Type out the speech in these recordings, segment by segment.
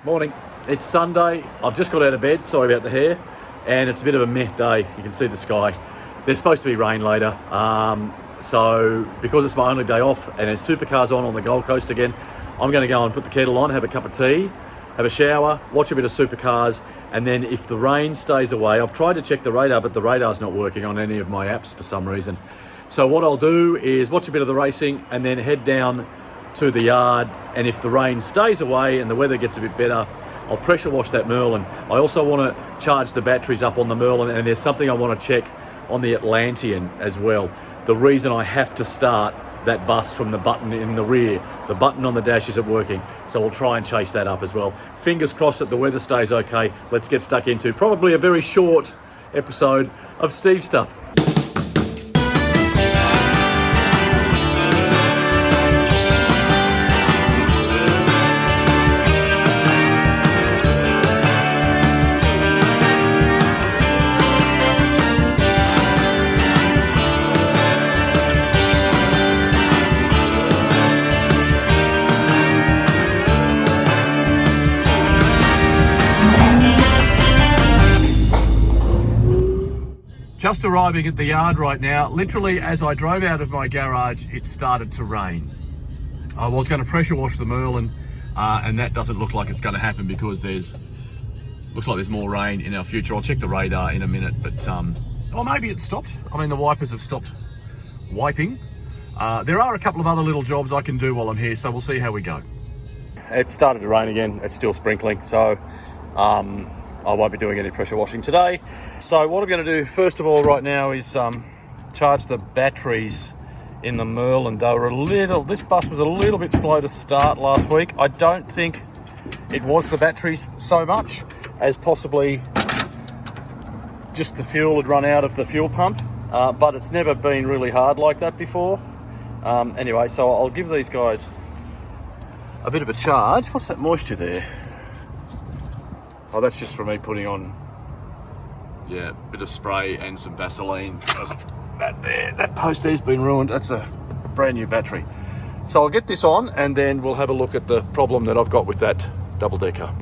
Morning. It's Sunday. I've just got out of bed, sorry about the hair, and it's a bit of a meh day. You can see the sky. There's supposed to be rain later, so because it's my only day off and there's supercars on the Gold Coast again, I'm going to go and put the kettle on, have a cup of tea, have a shower, watch a bit of supercars, and then if the rain stays away, I've tried to check the radar, but the radar's not working on any of my apps for some reason. So what I'll do is watch a bit of the racing and then head down to the yard, and if the rain stays away and the weather gets a bit better, I'll pressure wash that Merlin. I also want to charge the batteries up on the Merlin, and there's something I want to check on the Atlantean as well. The reason I have to start that bus from the button in the rear, the button on the dash isn't working, so we'll try and chase that up as well. Fingers crossed that the weather stays okay. Let's get stuck into probably a very short episode of Steve Stuff. Just arriving at the yard right now. Literally, as I drove out of my garage, it started to rain. I was going to pressure wash the Merlin, and that doesn't look like it's going to happen because looks like there's more rain in our future. I'll check the radar in a minute, but or maybe it's stopped. I mean, the wipers have stopped wiping. There are a couple of other little jobs I can do while I'm here, so we'll see how we go. It started to rain again. It's still sprinkling, so I won't be doing any pressure washing today. So what I'm going to do first of all right now is charge the batteries in the Merlin. This bus was a little bit slow to start last week. I don't think it was the batteries so much as possibly just the fuel had run out of the fuel pump, but it's never been really hard like that before. Anyway, so I'll give these guys a bit of a charge. What's that moisture there? Oh, that's just from me putting on, a bit of spray and some Vaseline. That post there's been ruined. That's a brand new battery. So I'll get this on and then we'll have a look at the problem that I've got with that double decker.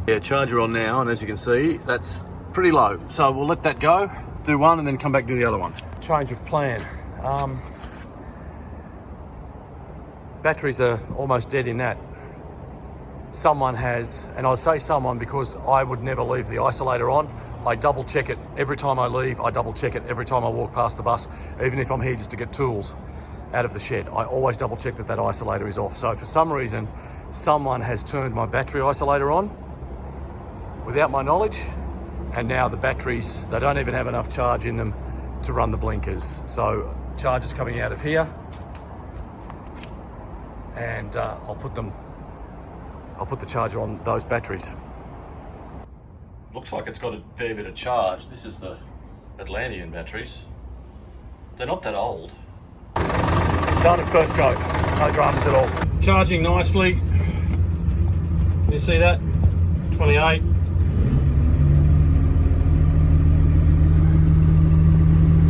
Yeah, charger on now, and as you can see, that's pretty low. So we'll let that go, do one, and then come back and do the other one. Change of plan. Batteries are almost dead in that. Someone has, and I say someone because I would never leave the isolator on. I double check it every time I leave. I double check it every time I walk past the bus, even if I'm here just to get tools out of the shed. I always double check that isolator is off. So for some reason, someone has turned my battery isolator on without my knowledge, and now the batteries, they don't even have enough charge in them to run the blinkers. So charge is coming out of here, and I'll put the charger on those batteries. Looks like it's got a fair bit of charge. This is the Atlantean batteries. They're not that old. It started first go, no dramas at all. Charging nicely. Can you see that? 28.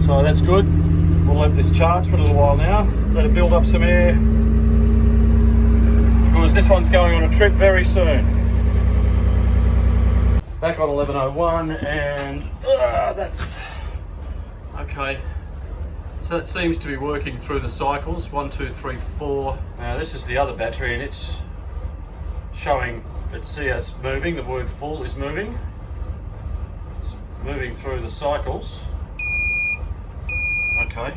So that's good. We'll let this charge for a little while now. Let it build up some air, because this one's going on a trip very soon. Back on 1101, and that's okay. So that seems to be working through the cycles. 1, 2, 3, 4. Now this is the other battery, and it's showing, let's see how it's moving. The word full is moving. It's moving through the cycles. Okay.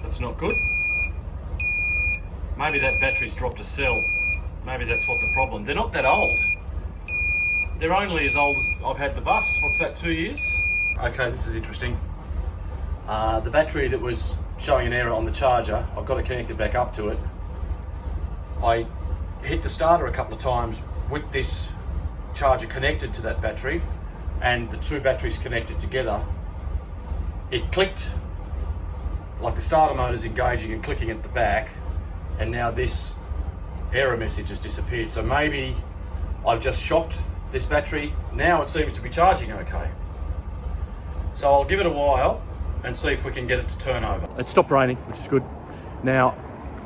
That's not good. Maybe that battery's dropped a cell. Maybe that's what the problem. They're not that old. They're only as old as I've had the bus. What's that, 2 years? Okay, this is interesting. The battery that was showing an error on the charger, I've got it connected back up to it. I hit the starter a couple of times with this charger connected to that battery, and the two batteries connected together. It clicked, like the starter motor's engaging and clicking at the back, and now this error message has disappeared. So maybe I've just shocked this battery. Now it seems to be charging okay. So I'll give it a while and see if we can get it to turn over. It stopped raining, which is good. Now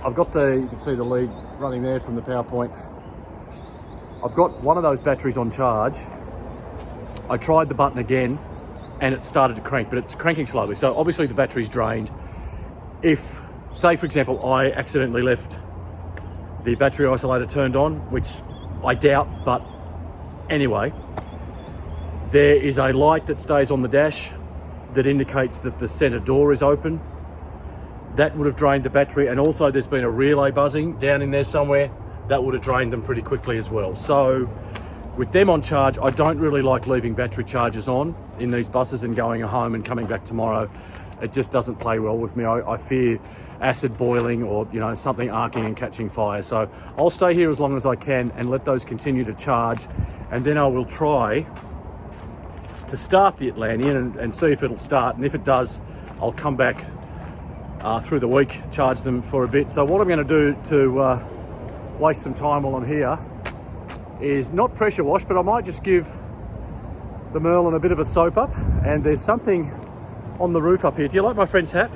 I've got you can see the lead running there from the power point. I've got one of those batteries on charge. I tried the button again and it started to crank, but it's cranking slowly. So obviously the battery's drained. If, say for example, I accidentally left the battery isolator turned on, which I doubt, but anyway, there is a light that stays on the dash that indicates that the center door is open. That would have drained the battery, and also there's been a relay buzzing down in there somewhere. That would have drained them pretty quickly as well. So with them on charge, I don't really like leaving battery chargers on in these buses and going home and coming back tomorrow. It just doesn't play well with me. I fear acid boiling or, you know, something arcing and catching fire. So I'll stay here as long as I can and let those continue to charge, and then I will try to start the Atlantean and see if it'll start. And if it does, I'll come back through the week, charge them for a bit. So what I'm going to do to waste some time while I'm here is not pressure wash, but I might just give the Merlin a bit of a soap up. And there's something on the roof up here. Do you like my friend's hat?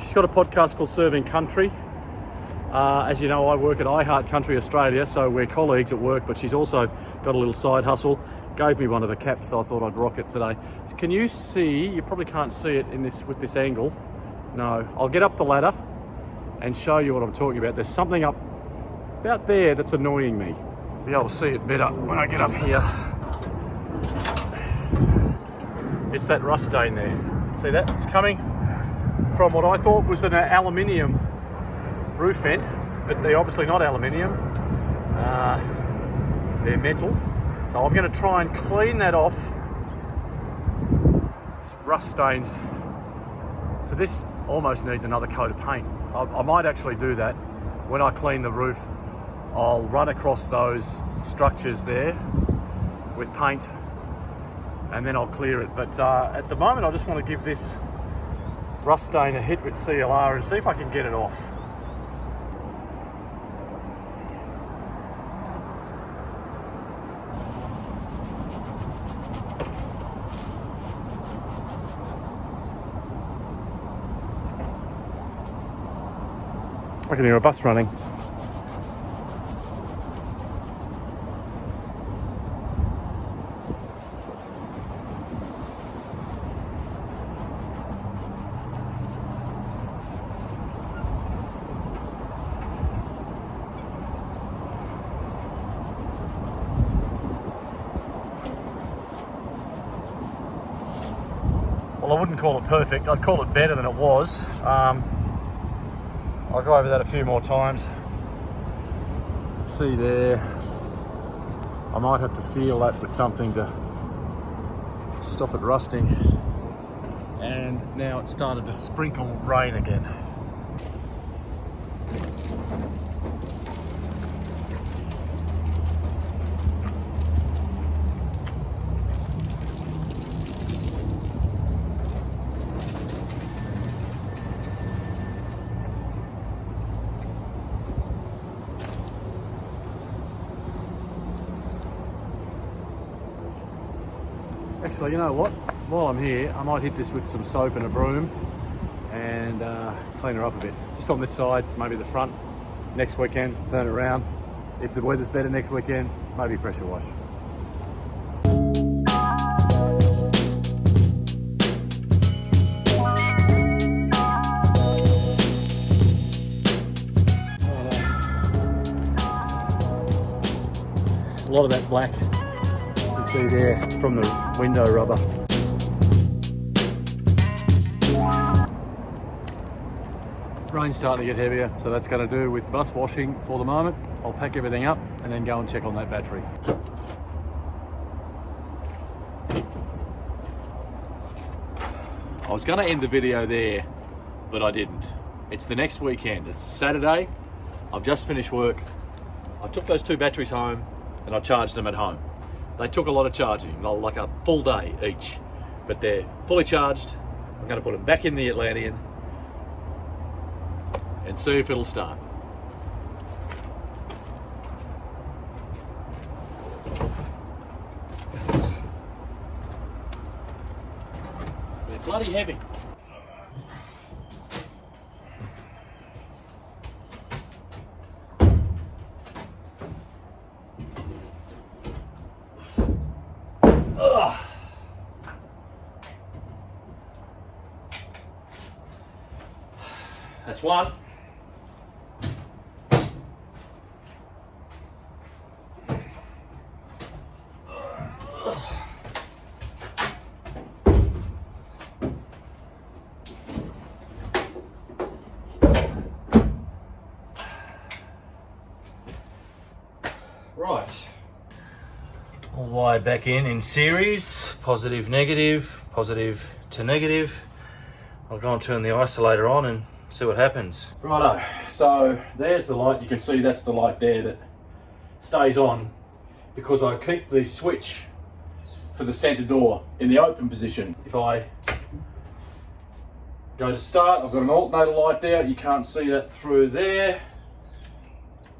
She's got a podcast called Serving Country. As you know, I work at iHeart Country Australia, so we're colleagues at work, but she's also got a little side hustle. Gave me one of the caps, so I thought I'd rock it today. Can you see? You probably can't see it in this with this angle. No, I'll get up the ladder and show you what I'm talking about. There's something up about there that's annoying me. Be able to see it better when I get up here. It's that rust stain there. See that? It's coming from what I thought was an aluminium roof vent, but they're obviously not aluminium. They're metal. So I'm going to try and clean that off. It's rust stains. So this almost needs another coat of paint. I might actually do that. When I clean the roof, I'll run across those structures there with paint and then I'll clear it. But at the moment, I just want to give this rust stain a hit with CLR and see if I can get it off. I can hear a bus running. Well, I wouldn't call it perfect. I'd call it better than it was. I'll go over that a few more times. Let's see there. I might have to seal that with something to stop it rusting. And now it's started to sprinkle rain again. Actually, you know what? While I'm here, I might hit this with some soap and a broom and clean her up a bit. Just on this side, maybe the front. Next weekend, turn it around. If the weather's better next weekend, maybe pressure wash. A lot of that black. See there, it's from the window rubber. Rain's starting to get heavier, so that's going to do with bus washing for the moment. I'll pack everything up and then go and check on that battery. I was going to end the video there, but I didn't. It's the next weekend. It's Saturday. I've just finished work. I took those two batteries home and I charged them at home. They took a lot of charging, like a full day each, but they're fully charged. I'm going to put them back in the Atlantean and see if it'll start. They're bloody heavy. That's one. Right. All wired back in series, positive, negative, positive to negative. I'll go and turn the isolator on and see what happens. Righto, so there's the light. You can see that's the light there that stays on because I keep the switch for the centre door in the open position. If I go to start, I've got an alternator light there. You can't see that through there.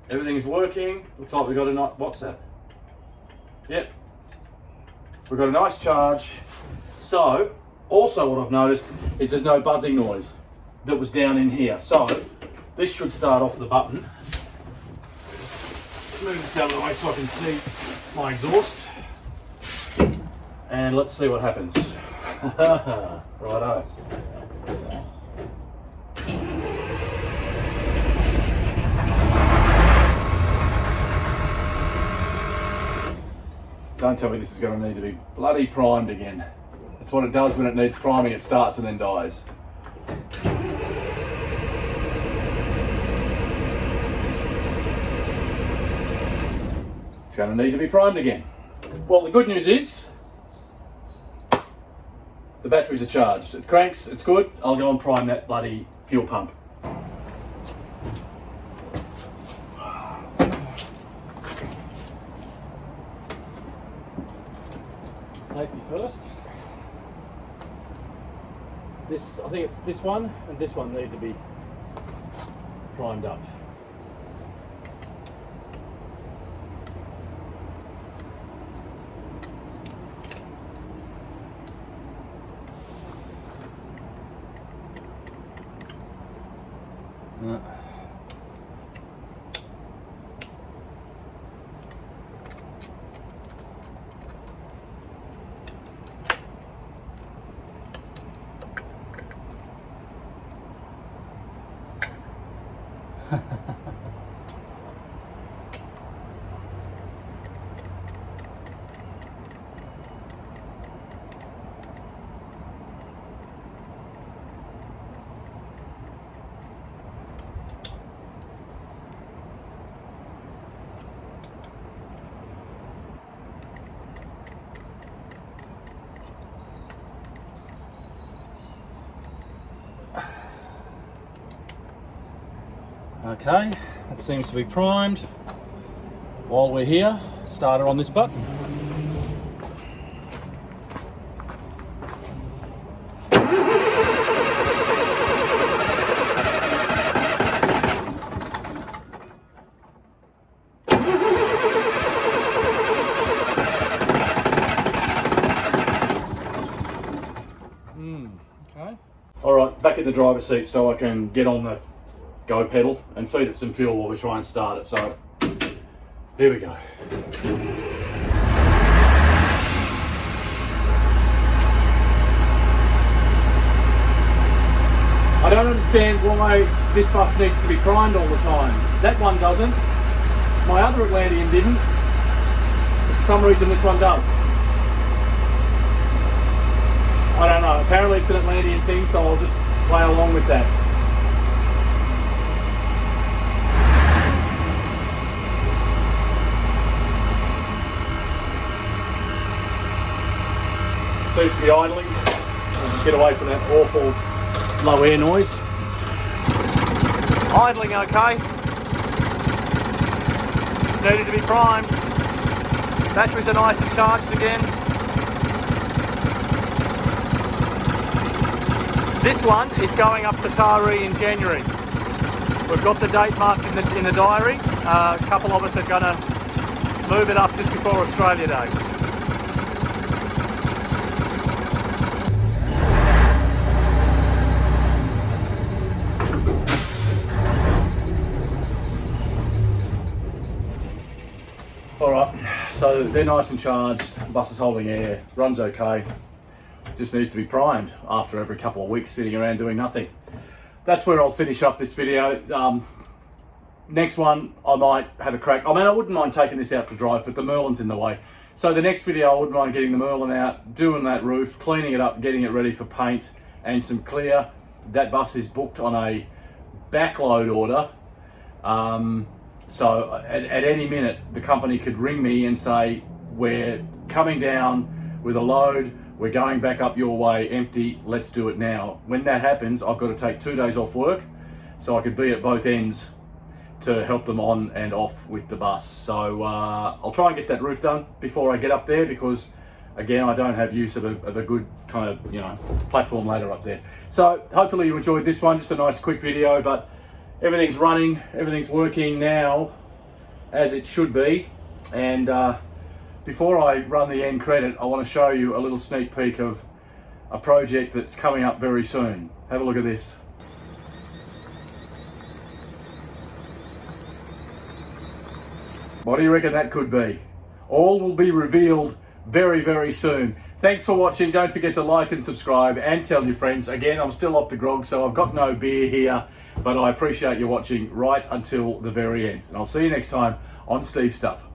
Everything's working. Looks like we've got a nice, what's that? Yep. We've got a nice charge. So, also what I've noticed is there's no buzzing noise that was down in here. So, this should start off the button. Move this out of the way so I can see my exhaust. And let's see what happens. Righto. Don't tell me this is going to need to be bloody primed again. That's what it does when it needs priming. It starts and then dies. It's going to need to be primed again. Well, the good news is the batteries are charged. It cranks, it's good. I'll go and prime that bloody fuel pump. Safety first. I think it's this one and this one need to be primed up. Okay, that seems to be primed. While we're here, starter on this button. Okay. All right, back in the driver's seat so I can get on the go pedal and feed it some fuel while we try and start it. So here we go. I don't understand why this bus needs to be primed all the time. That one doesn't. My other Atlantean didn't. But for some reason this one does. I don't know. Apparently it's an Atlantean thing, so I'll just play along with that. Seems to be idling. I'll just get away from that awful low air noise. Idling okay. It's needed to be primed. Batteries are nice and charged again. This one is going up to Taree in January. We've got the date marked in the diary. A couple of us are going to move it up just before Australia Day. Alright, so they're nice and charged, the bus is holding air, runs okay, just needs to be primed after every couple of weeks sitting around doing nothing. that's where I'll finish up this video. Next one, I might have a crack. I mean, I wouldn't mind taking this out to drive, but the Merlin's in the way. So the next video, I wouldn't mind getting the Merlin out, doing that roof, cleaning it up, getting it ready for paint and some clear. That bus is booked on a backload order. So at any minute, the company could ring me and say, we're coming down with a load, we're going back up your way empty, let's do it now. When that happens, I've got to take 2 days off work, so I could be at both ends to help them on and off with the bus. So I'll try and get that roof done before I get up there, because again, I don't have use of a good kind of, you know, platform ladder up there. So hopefully you enjoyed this one, just a nice quick video, but everything's running, everything's working now as it should be. And before I run the end credit, I want to show you a little sneak peek of a project that's coming up very soon. Have a look at this. What do you reckon that could be? All will be revealed very, very soon. Thanks for watching. Don't forget to like and subscribe and tell your friends. Again, I'm still off the grog, so I've got no beer here, but I appreciate you watching right until the very end. And I'll see you next time on Steve Stuff.